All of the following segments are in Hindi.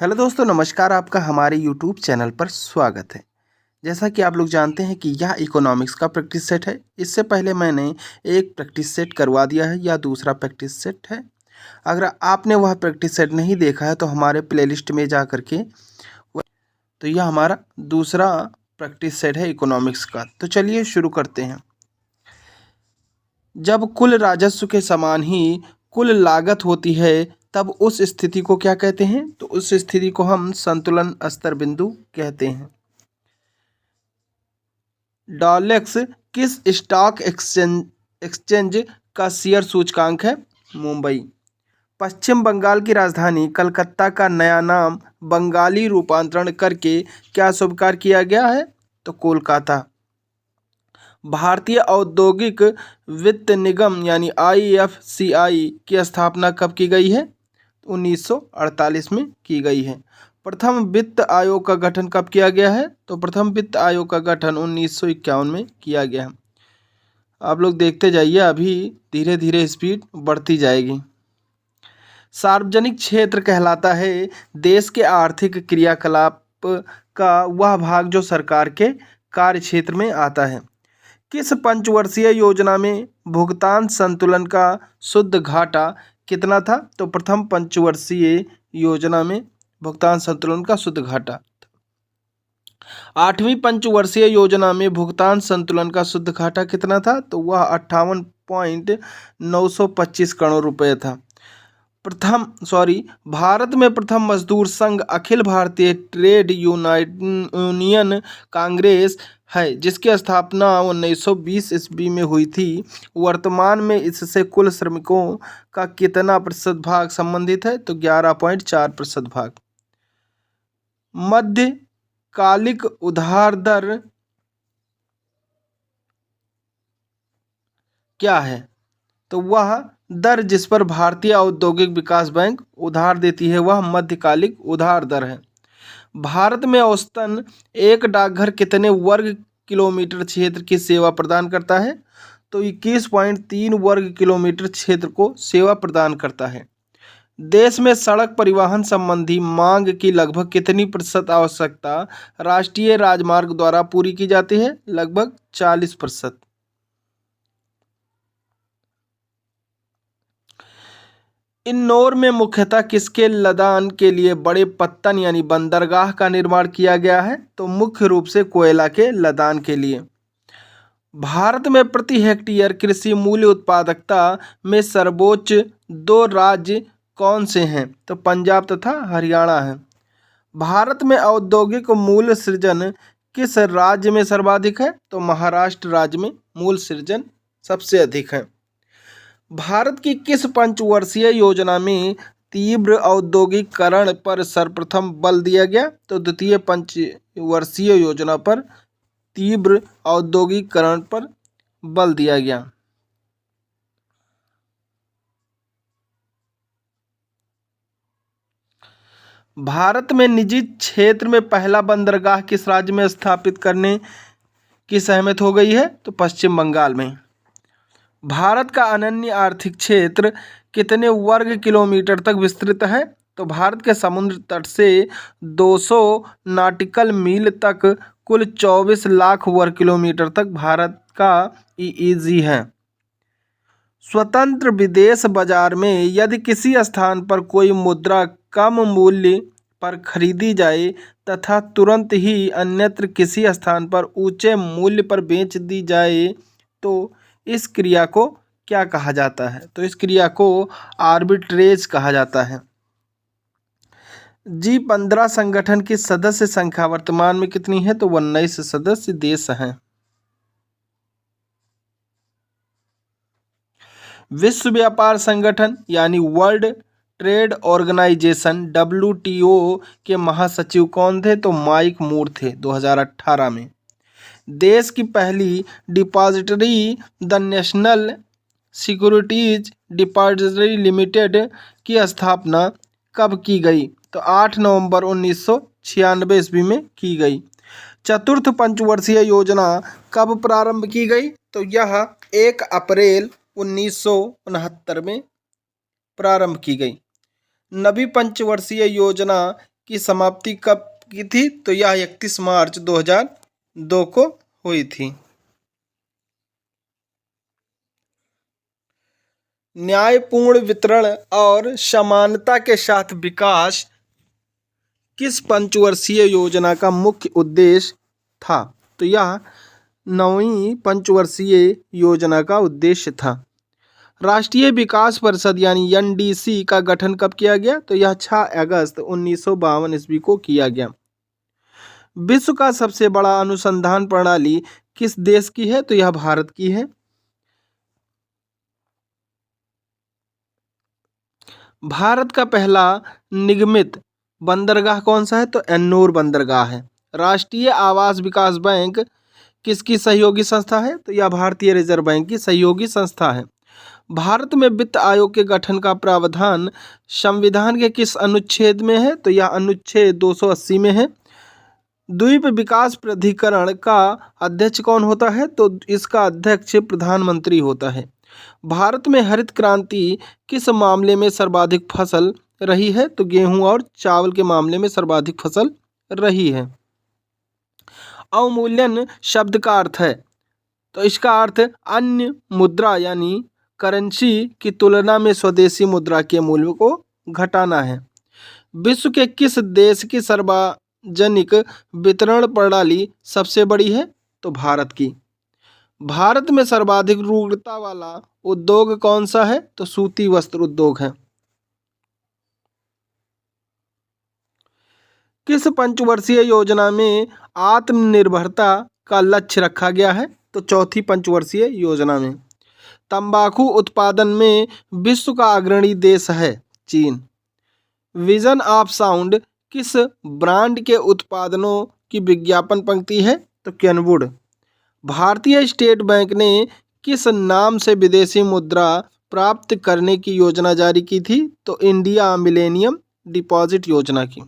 हेलो दोस्तों, नमस्कार। आपका हमारे यूट्यूब चैनल पर स्वागत है। जैसा कि आप लोग जानते हैं कि यह इकोनॉमिक्स का प्रैक्टिस सेट है। इससे पहले मैंने एक प्रैक्टिस सेट करवा दिया है, यह दूसरा प्रैक्टिस सेट है। अगर आपने वह प्रैक्टिस सेट नहीं देखा है तो हमारे प्लेलिस्ट में जा करके तो यह हमारा दूसरा प्रैक्टिस सेट है इकोनॉमिक्स का। तो चलिए शुरू करते हैं। जब कुल राजस्व के समान ही कुल लागत होती है तब उस स्थिति को क्या कहते हैं? तो उस स्थिति को हम संतुलन स्तर बिंदु कहते हैं। डॉलेक्स किस स्टॉक एक्सचेंज का शेयर सूचकांक है? मुंबई। पश्चिम बंगाल की राजधानी कलकत्ता का नया नाम बंगाली रूपांतरण करके क्या स्वीकार किया गया है? तो कोलकाता। भारतीय औद्योगिक वित्त निगम यानी IFCI की स्थापना कब की गई है? 1948 में की गई है। प्रथम वित्त आयोग का गठन कब किया गया है? तो प्रथम वित्त आयोग का गठन 1951 में किया गया है। आप लोग देखते जाइए, अभी धीरे धीरे स्पीड बढ़ती जाएगी। सार्वजनिक क्षेत्र कहलाता है देश के आर्थिक क्रियाकलाप का वह भाग जो सरकार के कार्य क्षेत्र में आता है। किस पंचवर्षीय योजना में भुगतान संतुलन का शुद्ध घाटा कितना था? तो प्रथम पंचवर्षीय योजना में भुगतान संतुलन का शुद्ध घाटा। 8वीं पंचवर्षीय योजना में भुगतान संतुलन का शुद्ध घाटा कितना था? तो वह 58.925 करोड़ रुपए था। भारत में प्रथम मजदूर संघ अखिल भारतीय ट्रेड यूनियन कांग्रेस है, जिसकी स्थापना 1920 ईस्वी में हुई थी। वर्तमान में इससे कुल श्रमिकों का कितना प्रतिशत भाग संबंधित है? तो 11.4% भाग। मध्यकालिक उधार दर क्या है? तो वह दर जिस पर भारतीय औद्योगिक विकास बैंक उधार देती है वह मध्यकालिक उधार दर है। भारत में औसतन एक डाकघर कितने वर्ग किलोमीटर क्षेत्र की सेवा प्रदान करता है? तो 21.3 वर्ग किलोमीटर क्षेत्र को सेवा प्रदान करता है। देश में सड़क परिवहन संबंधी मांग की लगभग कितनी प्रतिशत आवश्यकता राष्ट्रीय राजमार्ग द्वारा पूरी की जाती है? लगभग 40%। इंदौर में मुख्यतः किसके लदान के लिए बड़े पत्तन यानी बंदरगाह का निर्माण किया गया है? तो मुख्य रूप से कोयला के लदान के लिए। भारत में प्रति हेक्टेयर कृषि मूल्य उत्पादकता में सर्वोच्च 2 राज्य कौन से हैं? तो पंजाब तथा हरियाणा है। भारत में औद्योगिक मूल्य सृजन किस राज्य में सर्वाधिक है? तो महाराष्ट्र राज्य में मूल्य सृजन सबसे अधिक है। भारत की किस पंचवर्षीय योजना में तीव्र औद्योगिकरण पर सर्वप्रथम बल दिया गया? तो द्वितीय पंचवर्षीय योजना पर तीव्र औद्योगिकरण पर बल दिया गया। भारत में निजी क्षेत्र में पहला बंदरगाह किस राज्य में स्थापित करने की सहमति हो गई है? तो पश्चिम बंगाल में। भारत का अनन्य आर्थिक क्षेत्र कितने वर्ग किलोमीटर तक विस्तृत है? तो भारत के समुद्र तट से 200 नॉटिकल मील तक कुल 24 लाख वर्ग किलोमीटर तक भारत का EEZ है। स्वतंत्र विदेश बाजार में यदि किसी स्थान पर कोई मुद्रा कम मूल्य पर खरीदी जाए तथा तुरंत ही अन्यत्र किसी स्थान पर ऊंचे मूल्य पर बेच दी जाए तो इस क्रिया को क्या कहा जाता है? तो इस क्रिया को आर्बिट्रेज कहा जाता है। G15 संगठन की सदस्य संख्या वर्तमान में कितनी है? तो 19 सदस्य देश हैं। विश्व व्यापार संगठन यानी वर्ल्ड ट्रेड ऑर्गेनाइजेशन WTO के महासचिव कौन थे? तो माइक मूर थे 2018 में। देश की पहली depository the national securities depository limited की स्थापना कब की गई? तो 8 नवंबर 1996 ईस्वी में की गई। चतुर्थ पंचवर्षीय योजना कब प्रारंभ की गई? तो यह 1 अप्रैल 1969 में प्रारंभ की गई। नवी पंचवर्षीय योजना की समाप्ति कब की थी? तो यह 31 मार्च 2002 को हुई थी। न्यायपूर्ण वितरण और समानता के साथ विकास किस पंचवर्षीय योजना का मुख्य उद्देश्य था? तो यह 9वीं पंचवर्षीय योजना का उद्देश्य था। राष्ट्रीय विकास परिषद यानी एनडीसी का गठन कब किया गया? तो यह 6 अगस्त 1952 ईस्वी को किया गया। विश्व का सबसे बड़ा अनुसंधान प्रणाली किस देश की है? तो यह भारत की है। भारत का पहला निगमित बंदरगाह कौन सा है? तो एन्नूर बंदरगाह है। राष्ट्रीय आवास विकास बैंक किसकी सहयोगी संस्था है? तो यह भारतीय रिजर्व बैंक की सहयोगी संस्था है। भारत में वित्त आयोग के गठन का प्रावधान संविधान के किस अनुच्छेद में है? तो यह अनुच्छेद 280 में है। द्वीप विकास प्राधिकरण का अध्यक्ष कौन होता है? तो इसका अध्यक्ष प्रधानमंत्री होता है। भारत में हरित क्रांति किस मामले में सर्वाधिक फसल रही है? तो गेहूं और चावल के मामले में सर्वाधिक फसल रही है। अवमूल्यन शब्द का अर्थ है? तो इसका अर्थ अन्य मुद्रा यानी करेंसी की तुलना में स्वदेशी मुद्रा के मूल्य को घटाना है। विश्व के किस देश की सार्वजनिक वितरण प्रणाली सबसे बड़ी है? तो भारत की। भारत में सर्वाधिक रूढ़ता वाला उद्योग कौन सा है? तो सूती वस्त्र उद्योग है। किस पंचवर्षीय योजना में आत्मनिर्भरता का लक्ष्य रखा गया है? तो चौथी पंचवर्षीय योजना में। तंबाकू उत्पादन में विश्व का अग्रणी देश है चीन। विजन ऑफ साउंड किस ब्रांड के उत्पादनों की विज्ञापन पंक्ति है? तो केनवुड। भारतीय स्टेट बैंक ने किस नाम से विदेशी मुद्रा प्राप्त करने की योजना जारी की थी? तो इंडिया मिलेनियम डिपॉजिट योजना की।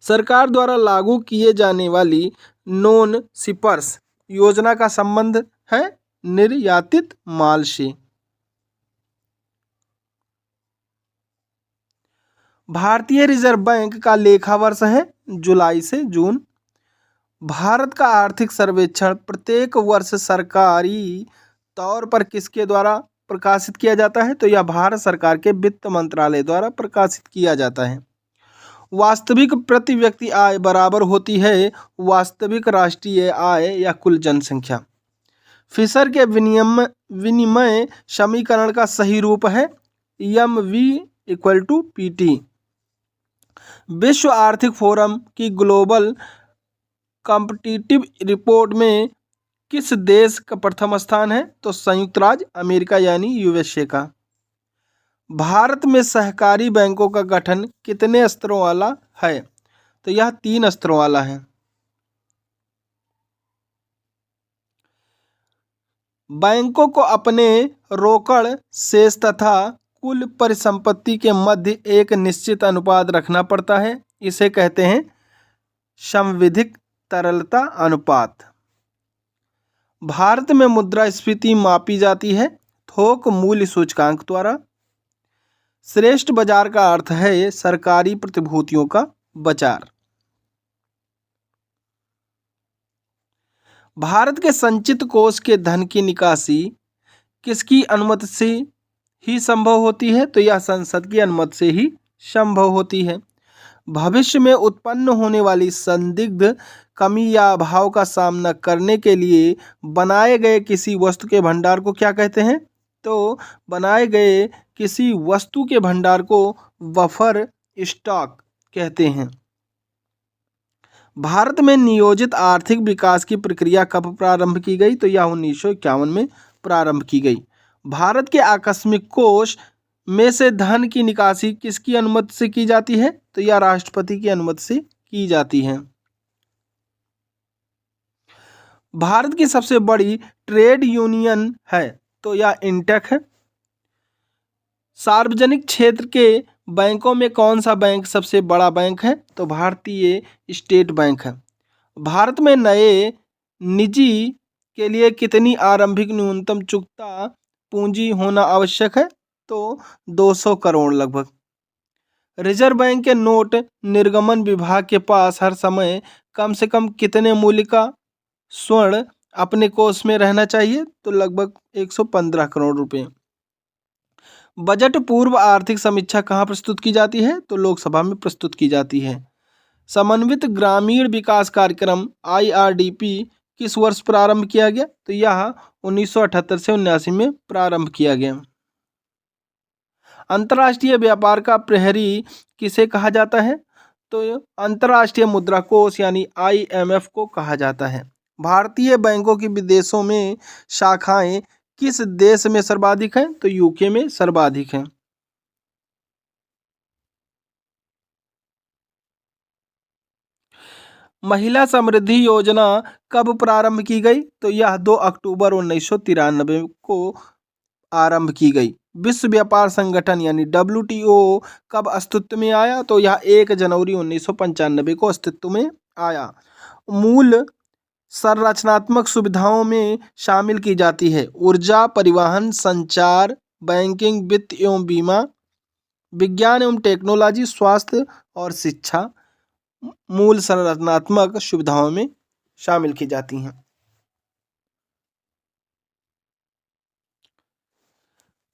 सरकार द्वारा लागू किए जाने वाली नॉन शिपर्स योजना का संबंध है निर्यातित माल से। भारतीय रिजर्व बैंक का लेखा वर्ष है जुलाई से जून। भारत का आर्थिक सर्वेक्षण प्रत्येक वर्ष सरकारी तौर पर किसके द्वारा प्रकाशित किया जाता है? तो यह भारत सरकार के वित्त मंत्रालय द्वारा प्रकाशित किया जाता है। वास्तविक प्रति व्यक्ति आय बराबर होती है वास्तविक राष्ट्रीय आय या कुल जनसंख्या। फिशर के विनिमय समीकरण का सही रूप है MV=PT। विश्व आर्थिक फोरम की ग्लोबल कॉम्पिटिटिव रिपोर्ट में किस देश का प्रथम स्थान है? तो संयुक्त राज्य अमेरिका यानी USA का। भारत में सहकारी बैंकों का गठन कितने स्तरों वाला है? तो यह 3 स्तरों वाला है। बैंकों को अपने रोकड़ शेष तथा कुल परिसंपत्ति के मध्य एक निश्चित अनुपात रखना पड़ता है। इसे कहते हैं संविधिक तरलता अनुपात। भारत में मुद्रास्फीति मापी जाती है थोक मूल्य सूचकांक द्वारा। श्रेष्ठ बाजार का अर्थ है सरकारी प्रतिभूतियों का बाजार। भारत के संचित कोष के धन की निकासी किसकी अनुमति से ही संभव होती है? तो यह संसद की अनुमति से ही संभव होती है। भविष्य में उत्पन्न होने वाली संदिग्ध कमी या अभाव का सामना करने के लिए बनाए गए किसी वस्तु के भंडार को क्या कहते हैं? तो बनाए गए किसी वस्तु के भंडार को बफर स्टॉक कहते हैं। भारत में नियोजित आर्थिक विकास की प्रक्रिया कब प्रारंभ की गई? तो यह 1951 में प्रारंभ की गई। भारत के आकस्मिक कोष में से धन की निकासी किसकी अनुमति से की जाती है? तो यह राष्ट्रपति की अनुमति से की जाती है। भारत की सबसे बड़ी ट्रेड यूनियन है तो यह इंटेक है। सार्वजनिक क्षेत्र के बैंकों में कौन सा बैंक सबसे बड़ा बैंक है? तो भारतीय स्टेट बैंक है। भारत में नए निजी के लिए कितनी आरंभिक न्यूनतम चुकता पूंजी होना आवश्यक है? तो 200 करोड़ लगभग। रिजर्व बैंक के नोट निर्गमन विभाग के पास हर समय कम से कम कितने मूल्य का स्वर्ण अपने कोष में रहना चाहिए? तो लगभग 115 करोड़ रुपए। बजट पूर्व आर्थिक समीक्षा कहाँ प्रस्तुत की जाती है? तो लोकसभा में प्रस्तुत की जाती है। समन्वित ग्रामीण विकास कार्यक्रम IRDP किस वर्ष प्रारंभ किया गया? तो यह 1978 से 79 में प्रारंभ किया गया। अंतर्राष्ट्रीय व्यापार का प्रहरी किसे कहा जाता है? तो अंतर्राष्ट्रीय मुद्रा कोष यानी IMF को कहा जाता है। भारतीय बैंकों की विदेशों में शाखाएं किस देश में सर्वाधिक हैं? तो UK में सर्वाधिक हैं। महिला समृद्धि योजना कब प्रारंभ की गई? तो यह 2 अक्टूबर 1993 को आरंभ की गई। विश्व व्यापार संगठन यानी WTO कब अस्तित्व में आया? तो यह 1 जनवरी 1995 को अस्तित्व में आया। मूल संरचनात्मक सुविधाओं में शामिल की जाती है ऊर्जा, परिवहन, संचार, बैंकिंग, वित्त एवं बीमा, विज्ञान एवं टेक्नोलॉजी, स्वास्थ्य और शिक्षा मूल संरचनात्मक सुविधाओं में शामिल की जाती हैं।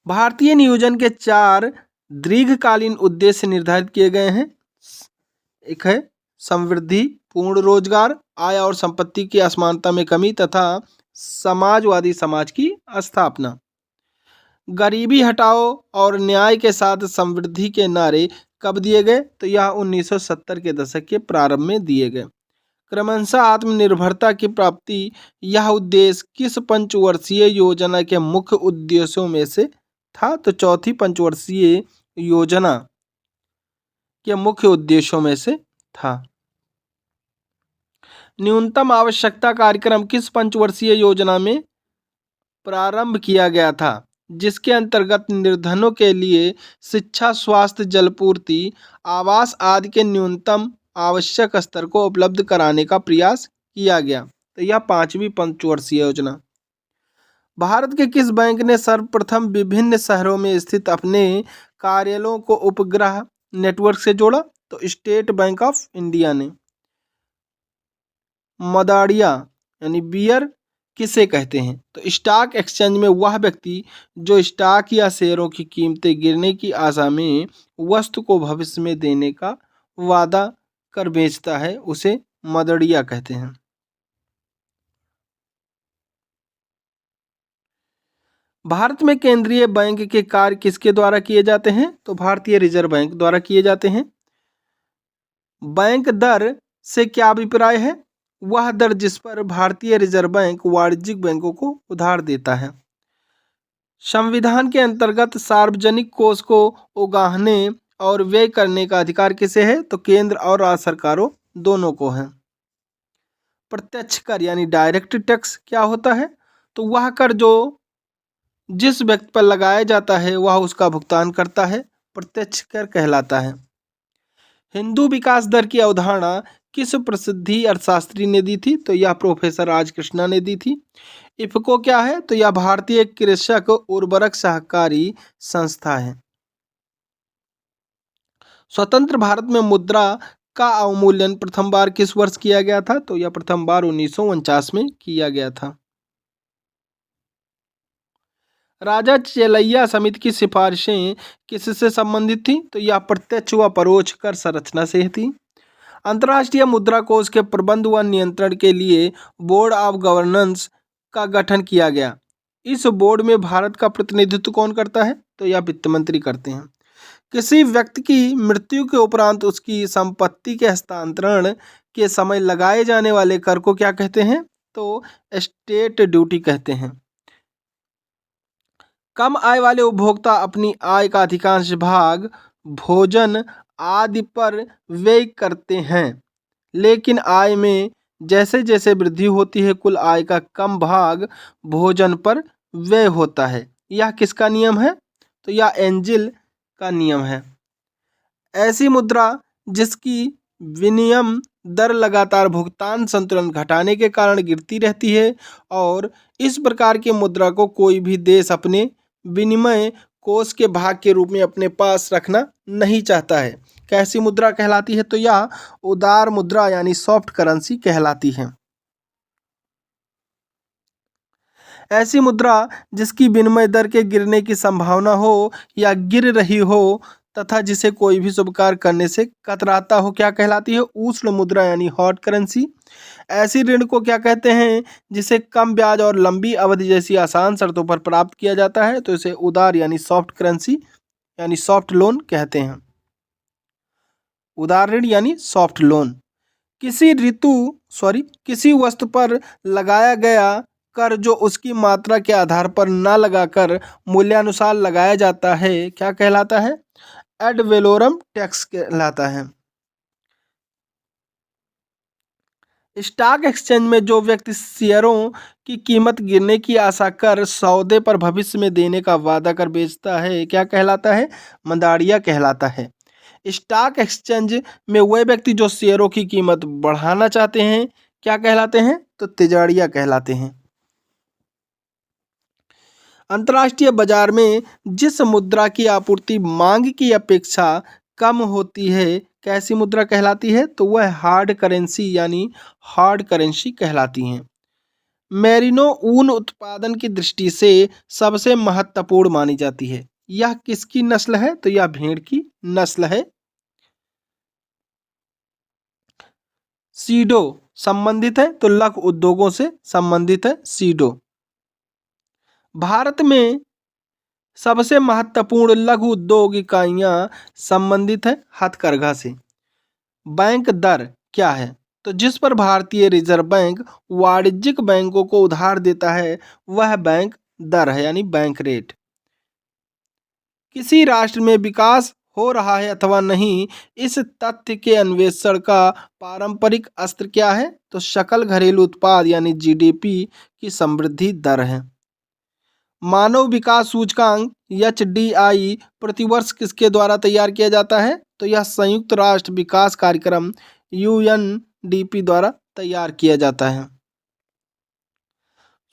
भारतीय नियोजन के 4 दीर्घकालीन उद्देश्य निर्धारित किए गए हैं। एक है समृद्धि, पूर्ण रोजगार, आय और संपत्ति की असमानता में कमी तथा समाजवादी समाज की स्थापना। गरीबी हटाओ और न्याय के साथ समृद्धि के नारे कब दिए गए? तो यह 1970 के दशक के प्रारंभ में दिए गए। क्रमशः आत्मनिर्भरता की प्राप्ति, यह उद्देश्य किस पंचवर्षीय योजना के मुख्य उद्देश्यों में से था? तो चौथी पंचवर्षीय योजना के मुख्य उद्देश्यों में से था। न्यूनतम आवश्यकता कार्यक्रम किस पंचवर्षीय योजना में प्रारंभ किया गया था, जिसके अंतर्गत निर्धनों के लिए शिक्षा, स्वास्थ्य, जलपूर्ति, आवास आदि के न्यूनतम आवश्यक स्तर को उपलब्ध कराने का प्रयास किया गया? तो यह 5वीं पंचवर्षीय योजना। भारत के किस बैंक ने सर्वप्रथम विभिन्न शहरों में स्थित अपने कार्यालयों को उपग्रह नेटवर्क से जोड़ा? तो स्टेट बैंक ऑफ इंडिया ने। मदाड़िया यानी बियर किसे कहते हैं? तो स्टॉक एक्सचेंज में वह व्यक्ति जो स्टॉक या शेयरों की कीमतें गिरने की आशा में वस्तु को भविष्य में देने का वादा कर बेचता है, उसे मदड़िया कहते हैं। भारत में केंद्रीय बैंक के कार्य किसके द्वारा किए जाते हैं? तो भारतीय रिजर्व बैंक द्वारा किए जाते हैं। बैंक दर से क्या अभिप्राय है? वह दर जिस पर भारतीय रिजर्व बैंक वाणिज्यिक बैंकों को उधार देता है। संविधान के अंतर्गत सार्वजनिक कोष को उगाहने और व्यय करने का अधिकार किसे है? तो केंद्र और राज्य सरकारों दोनों को है। प्रत्यक्ष कर यानी डायरेक्ट टैक्स क्या होता है? तो वह कर जो जिस व्यक्ति पर लगाया जाता है वह उसका भुगतान करता है, प्रत्यक्ष कर कहलाता है। हिंदू विकास दर की अवधारणा किस प्रसिद्धि अर्थशास्त्री ने दी थी? तो यह प्रोफेसर राजकृष्णा ने दी थी। इफको क्या है? तो यह भारतीय कृषक उर्वरक सहकारी संस्था है। स्वतंत्र भारत में मुद्रा का अवमूल्यन प्रथम बार किस वर्ष किया गया था? तो यह प्रथम बार 1949 में किया गया था। राजा चेलैया समिति की सिफारिशें किससे संबंधित थी? तो यह प्रत्यक्ष व परोक्ष कर संरचना से थी। अंतर्राष्ट्रीय मुद्रा कोष के प्रबंध व नियंत्रण के लिए बोर्ड ऑफ गवर्नेंस का गठन किया गया। इस बोर्ड में भारत का प्रतिनिधित्व कौन करता है? तो यह वित्त मंत्री करते हैं। किसी व्यक्ति की मृत्यु के उपरांत उसकी संपत्ति के हस्तांतरण के समय लगाए जाने वाले कर को क्या कहते हैं? तो एस्टेट ड्यूटी कहते हैं। कम आय वाले उपभोक्ता अपनी आय का अधिकांश भाग भोजन आदि पर व्यय करते हैं, लेकिन आय में जैसे जैसे वृद्धि होती है कुल आय का कम भाग भोजन पर व्यय होता है। यह किसका नियम है? तो यह एंजिल का नियम है। ऐसी मुद्रा जिसकी विनिमय दर लगातार भुगतान संतुलन घटाने के कारण गिरती रहती है और इस प्रकार की मुद्रा को कोई भी देश अपने विनिमय कोष के भाग के रूप में अपने पास रखना नहीं चाहता है। कैसी मुद्रा कहलाती है? तो यह उदार मुद्रा यानी सॉफ्ट करेंसी कहलाती है। ऐसी मुद्रा जिसकी विनिमय दर के गिरने की संभावना हो या गिर रही हो तथा जिसे कोई भी शुभ कार्य करने से कतराता हो, क्या कहलाती है? उष्ण मुद्रा यानी हॉट करेंसी। ऐसी ऋण को क्या कहते हैं? जिसे कम ब्याज और लंबी अवधि जैसी आसान शर्तों पर प्राप्त किया जाता है, तो इसे उदार यानी सॉफ्ट करेंसी यानी सॉफ्ट लोन कहते हैं। उदार ऋण यानी सॉफ्ट लोन। किसी वस्तु पर लगाया गया कर जो उसकी मात्रा के आधार पर न लगाकर मूल्यानुसार लगाया जाता है, क्या कहलाता है? एड वेलोरम टैक्स कहलाता है। स्टॉक एक्सचेंज में जो व्यक्ति शेयरों की कीमत गिरने की आशा कर सौदे पर भविष्य में देने का वादा कर बेचता है, क्या कहलाता है? मंदाड़िया कहलाता है। स्टॉक एक्सचेंज में वह व्यक्ति जो शेयरों की कीमत बढ़ाना चाहते हैं, क्या कहलाते हैं? तो तिजाड़िया कहलाते हैं। अंतर्राष्ट्रीय बाजार में जिस मुद्रा की आपूर्ति मांग की अपेक्षा कम होती है, कैसी मुद्रा कहलाती है? तो वह हार्ड करेंसी यानी हार्ड करेंसी कहलाती हैं। मेरिनो ऊन उत्पादन की दृष्टि से सबसे महत्वपूर्ण मानी जाती है। यह किसकी नस्ल है? तो यह भेड़ की नस्ल है। सीडो संबंधित है, तो लघु उद्योगों से संबंधित है सीडो। भारत में सबसे महत्वपूर्ण लघु उद्योग इकाइयां संबंधित है हथकरघा से। बैंक दर क्या है? तो जिस पर भारतीय रिजर्व बैंक वाणिज्यिक बैंकों को उधार देता है वह बैंक दर है यानी बैंक रेट। किसी राष्ट्र में विकास हो रहा है अथवा नहीं, इस तथ्य के अन्वेषण का पारंपरिक अस्त्र क्या है? तो सकल घरेलू उत्पाद यानी जीडीपी की समृद्धि दर है। मानव विकास सूचकांक एचडीआई प्रतिवर्ष किसके द्वारा तैयार किया जाता है? तो यह संयुक्त राष्ट्र विकास कार्यक्रम यूएनडीपी द्वारा तैयार किया जाता है।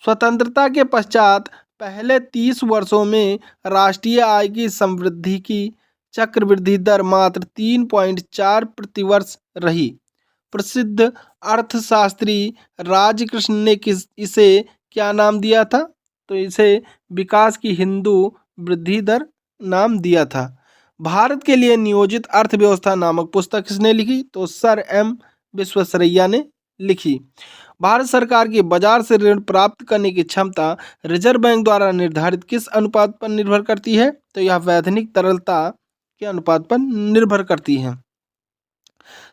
स्वतंत्रता के पश्चात पहले 30 वर्षों में राष्ट्रीय आय की समृद्धि की चक्रवृद्धि दर मात्र 3.4 प्रतिवर्ष रही। प्रसिद्ध अर्थशास्त्री राजकृष्ण ने इसे क्या नाम दिया था? तो इसे विकास की हिंदू वृद्धि दर नाम दिया था। भारत के लिए नियोजित अर्थव्यवस्था नामक पुस्तक किसने लिखी? तो सर एम विश्वेश्वरैया ने लिखी। भारत सरकार की बाजार से ऋण प्राप्त करने की क्षमता रिजर्व बैंक द्वारा निर्धारित किस अनुपात पर निर्भर करती है? तो यह वैधानिक तरलता के अनुपात पर निर्भर करती है।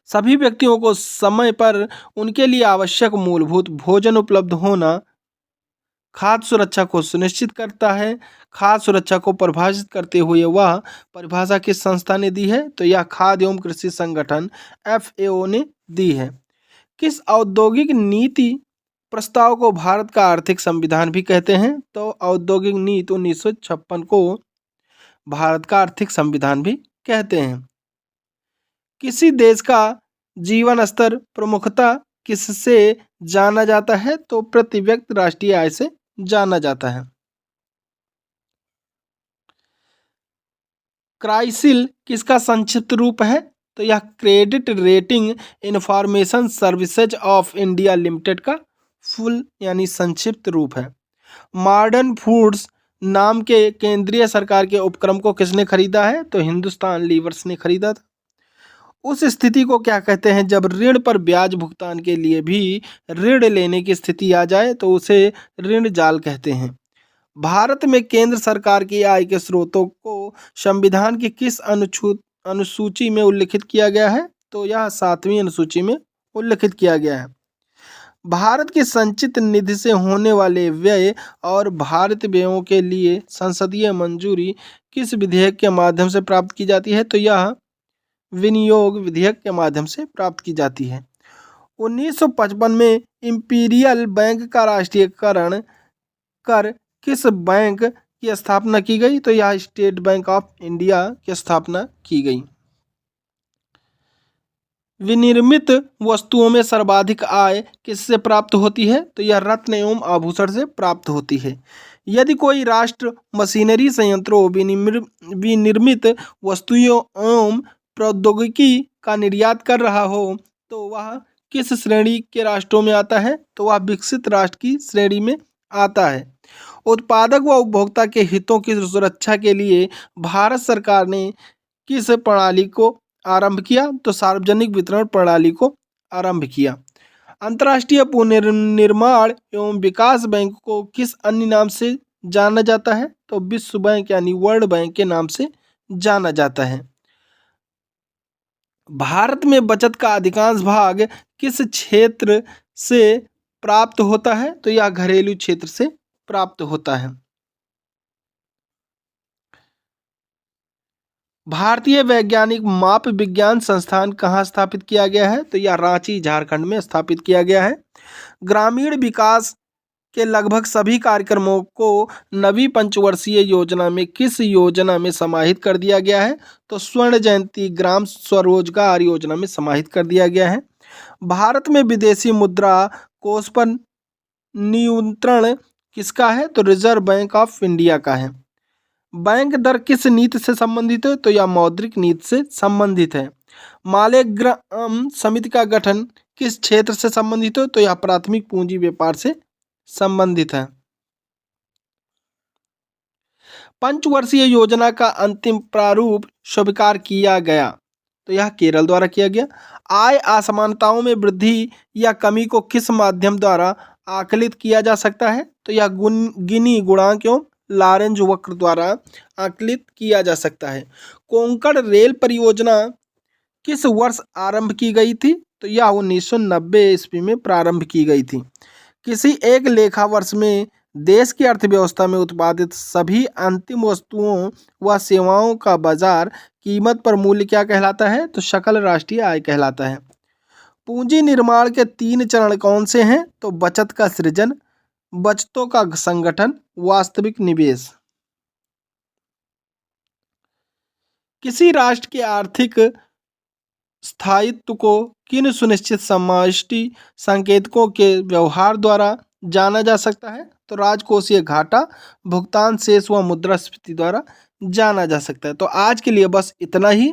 सभी व्यक्तियों को समय पर उनके लिए आवश्यक मूलभूत भोजन उपलब्ध होना खाद्य सुरक्षा को सुनिश्चित करता है। खाद्य सुरक्षा को परिभाषित करते हुए वह परिभाषा किस संस्था ने दी है? तो यह खाद्य एवं कृषि संगठन FAO ने दी है। किस औद्योगिक नीति प्रस्ताव को भारत का आर्थिक संविधान भी कहते हैं? तो औद्योगिक नीति 1956 को भारत का आर्थिक संविधान भी कहते हैं। किसी देश का जीवन स्तर प्रमुखता किससे जाना जाता है? तो प्रति व्यक्ति राष्ट्रीय आय से जाना जाता है। क्राइसिल किसका संक्षिप्त रूप है? तो यह credit rating information services of India limited का फुल यानी संक्षिप्त रूप है। मॉडर्न फूड्स नाम के केंद्रीय सरकार के उपक्रम को किसने खरीदा है? तो हिंदुस्तान लीवर्स ने खरीदा था। उस स्थिति को क्या कहते हैं जब ऋण पर ब्याज भुगतान के लिए भी ऋण लेने की स्थिति आ जाए? तो उसे ऋण जाल कहते हैं। भारत में केंद्र सरकार की आय के स्रोतों को संविधान की किस अनुसूची में उल्लिखित किया गया है? तो यह 7वीं अनुसूची में उल्लिखित किया गया है। भारत की संचित निधि से होने वाले व्यय और भारत व्ययों के लिए संसदीय मंजूरी किस विधेयक के माध्यम से प्राप्त की जाती है? तो यह विनियोग विधेयक के माध्यम से प्राप्त की जाती है। 1955 में इंपीरियल बैंक का राष्ट्रीयकरण कर किस बैंक की स्थापना की गई? तो यह स्टेट बैंक ऑफ इंडिया की स्थापना की गई। विनिर्मित वस्तुओं में सर्वाधिक आय किससे प्राप्त होती है? तो यह रत्न एवं आभूषण से प्राप्त होती है। यदि कोई राष्ट्र मशीनरी संयंत्रों विनिर्मित वस्तुओं एवं प्रौद्योगिकी का निर्यात कर रहा हो तो वह किस श्रेणी के राष्ट्रों में आता है? तो वह विकसित राष्ट्र की श्रेणी में आता है। उत्पादक व उपभोक्ता के हितों की सुरक्षा के लिए भारत सरकार ने किस प्रणाली को आरंभ किया? तो सार्वजनिक वितरण प्रणाली को आरंभ किया। अंतर्राष्ट्रीय पुनर्निर्माण एवं विकास बैंक को किस अन्य नाम से जाना जाता है? तो विश्व बैंक यानी वर्ल्ड बैंक के नाम से जाना जाता है। भारत में बचत का अधिकांश भाग किस क्षेत्र से प्राप्त होता है? तो यह घरेलू क्षेत्र से प्राप्त होता है। भारतीय वैज्ञानिक माप विज्ञान संस्थान कहाँ स्थापित किया गया है? तो यह रांची झारखंड में स्थापित किया गया है। ग्रामीण विकास के लगभग सभी कार्यक्रमों को नवी पंचवर्षीय योजना में किस योजना में समाहित कर दिया गया है? तो स्वर्ण जयंती ग्राम स्वरोजगार योजना में समाहित कर दिया गया है। भारत में विदेशी मुद्रा कोष पर नियंत्रण किसका है? तो रिजर्व बैंक ऑफ इंडिया का है। बैंक दर किस नीति से संबंधित है? तो यह मौद्रिक नीति से संबंधित है। मालेगांव समिति का गठन किस क्षेत्र से संबंधित है? तो यह प्राथमिक पूंजी व्यापार से संबंधित है। पंचवर्षीय योजना का अंतिम प्रारूप स्वीकार किया गया, तो यह केरल द्वारा किया गया। आय असमानताओं में वृद्धि या कमी को किस माध्यम द्वारा आकलित किया जा सकता है? तो यह गिनी गुणांक एवं लॉरेंज वक्र द्वारा आकलित किया जा सकता है। कोंकण रेल परियोजना किस वर्ष आरंभ की गई थी? तो यह 1990 ईस्वी में प्रारंभ की गई थी। किसी एक लेखा वर्ष में देश की अर्थव्यवस्था में उत्पादित सभी अंतिम वस्तुओं व सेवाओं का बाजार कीमत पर मूल्य क्या कहलाता है? तो सकल राष्ट्रीय आय कहलाता है। पूंजी निर्माण के 3 चरण कौन से हैं? तो बचत का सृजन, बचतों का संगठन, वास्तविक निवेश। किसी राष्ट्र के आर्थिक स्थायित्व को किन सुनिश्चित समष्टि संकेतकों के व्यवहार द्वारा जाना जा सकता है? तो राजकोषीय घाटा, भुगतान शेष व मुद्रास्फीति द्वारा जाना जा सकता है। तो आज के लिए बस इतना ही।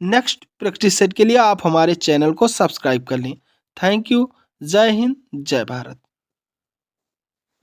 नेक्स्ट प्रैक्टिस सेट के लिए आप हमारे चैनल को सब्सक्राइब कर लें। Thank you. जय हिंद, जय भारत।